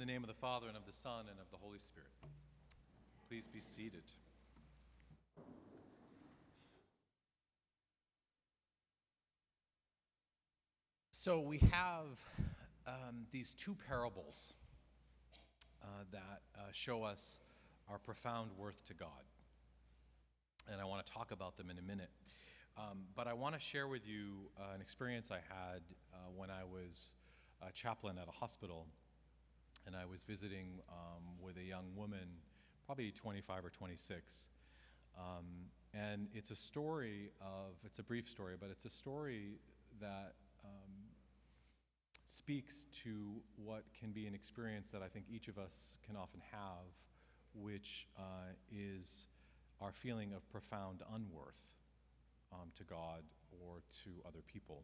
In the name of the Father, and of the Son, and of the Holy Spirit. Please be seated. So we have these two parables that show us our profound worth to God. And I want to talk about them in a minute. But I want to share with you an experience I had when I was a chaplain at a hospital. And I was visiting with a young woman, probably 25 or 26. And it's a brief story, but it's a story that speaks to what can be an experience that I think each of us can often have, which is our feeling of profound unworth to God or to other people.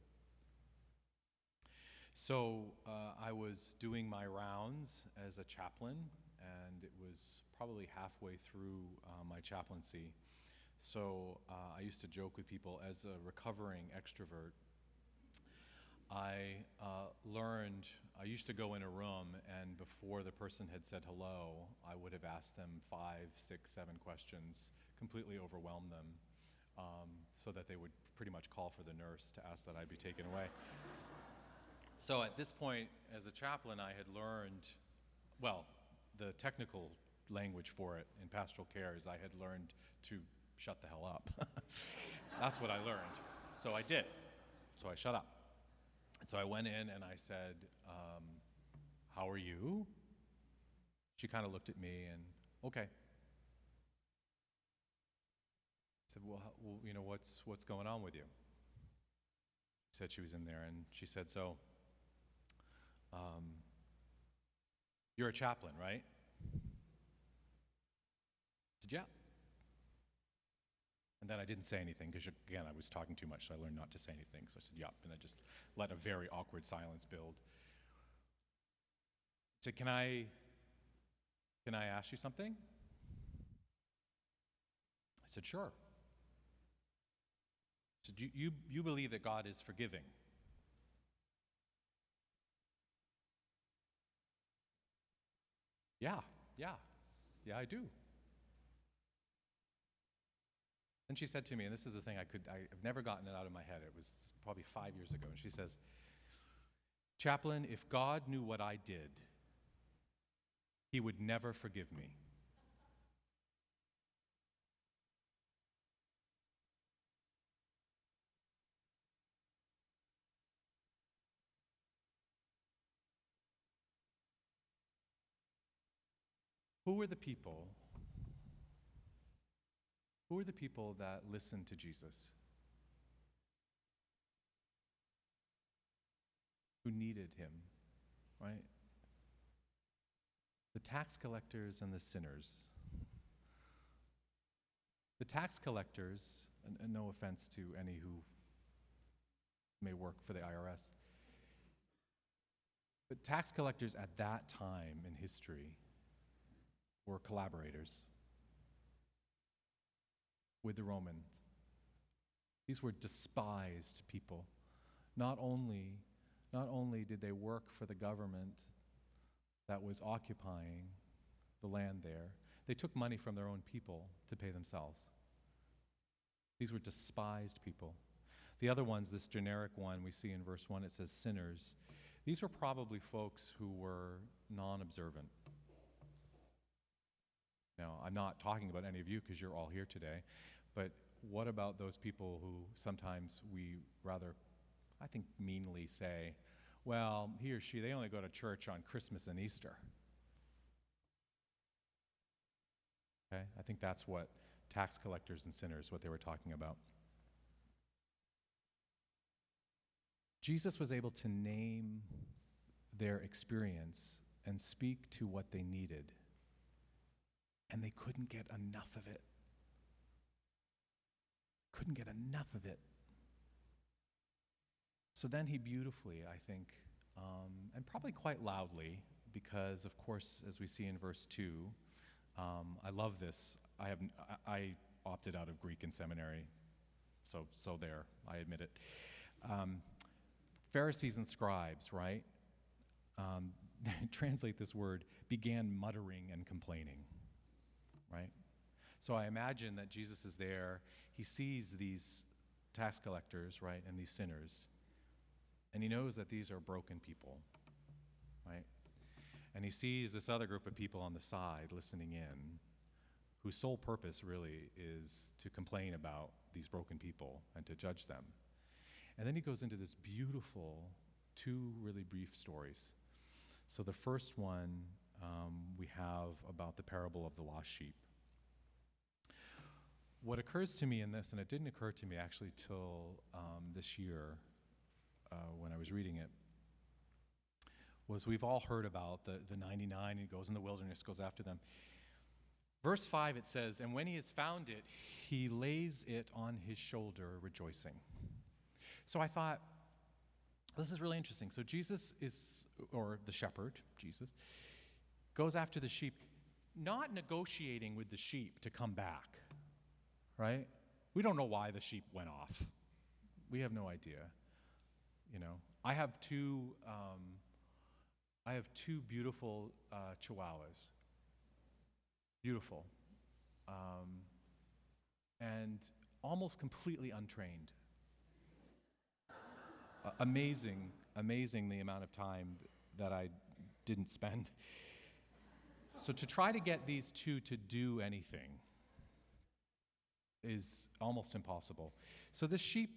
So I was doing my rounds as a chaplain, and it was probably halfway through my chaplaincy. So I used to joke with people, as a recovering extrovert, I used to go in a room, and before the person had said hello, I would have asked them 5, 6, 7 questions, completely overwhelmed them, so that they would pretty much call for the nurse to ask that I be taken away. So at this point, as a chaplain, I had learned, well, the technical language for it in pastoral care is I had learned to shut the hell up. That's what I learned. So I did. So I shut up. And so I went in and I said, how are you? She kind of looked at me and, okay. I said, well, what's going on with you? She said she was in there, and she said, so, you're a chaplain, right? I said, yeah. And then I didn't say anything because, again, I was talking too much, so I learned not to say anything. So I said, yeah, and I just let a very awkward silence build. I said, can I ask you something? I said, sure. I said, you believe that God is forgiving? Yeah, I do. And she said to me, and this is the thing I've never gotten it out of my head. It was probably 5 years ago. And she says, Chaplain, if God knew what I did, he would never forgive me. Who are the people that listened to Jesus? Who needed him, right? The tax collectors and the sinners. The tax collectors, and no offense to any who may work for the IRS, but tax collectors at that time in history were collaborators with the Romans. These were despised people. Not only did they work for the government that was occupying the land there, they took money from their own people to pay themselves. These were despised people. The other ones, this generic one we see in verse 1, it says sinners. These were probably folks who were non-observant. Now, I'm not talking about any of you because you're all here today, but what about those people who sometimes we rather, I think, meanly say, well, he or she, they only go to church on Christmas and Easter. Okay? I think that's what tax collectors and sinners, what they were talking about. Jesus was able to name their experience and speak to what they needed. And they couldn't get enough of it. Couldn't get enough of it. So then he beautifully, I think, and probably quite loudly, because of course, as we see in verse 2, I love this. I opted out of Greek in seminary, so there, I admit it. Pharisees and scribes, right? translate this word, began muttering and complaining, right? So I imagine that Jesus is there. He sees these tax collectors, right, and these sinners, and he knows that these are broken people, right? And he sees this other group of people on the side listening in, whose sole purpose really is to complain about these broken people and to judge them. And then he goes into this beautiful, two really brief stories. So the first one we have about the parable of the lost sheep. What occurs to me in this, and it didn't occur to me actually till this year when I was reading it, was we've all heard about the 99, he goes in the wilderness, goes after them. Verse 5, it says, and when he has found it, he lays it on his shoulder, rejoicing. So I thought, this is really interesting. So Jesus is, or the shepherd, Jesus, goes after the sheep, not negotiating with the sheep to come back, right? We don't know why the sheep went off. We have no idea, you know. I have two beautiful chihuahuas. Beautiful. And almost completely untrained. Amazing the amount of time that I didn't spend. So to try to get these two to do anything is almost impossible. So the sheep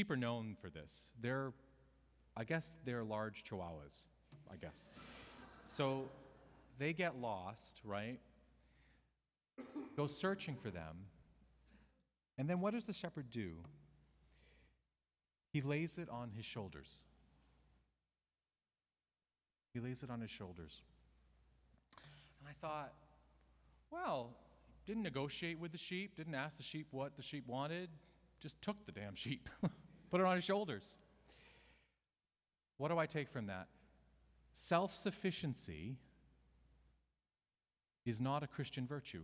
are known for this. I guess they're large chihuahuas, I guess. So they get lost, right? Go searching for them. And then what does the shepherd do? He lays it on his shoulders. He lays it on his shoulders. And I thought, well, didn't negotiate with the sheep, didn't ask the sheep what the sheep wanted, just took the damn sheep, put it on his shoulders. What do I take from that? Self-sufficiency is not a Christian virtue.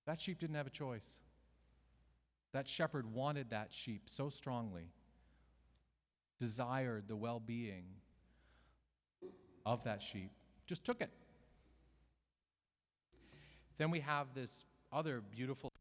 That sheep didn't have a choice. That shepherd wanted that sheep so strongly, desired the well-being of that sheep, just took it. Then we have this other beautiful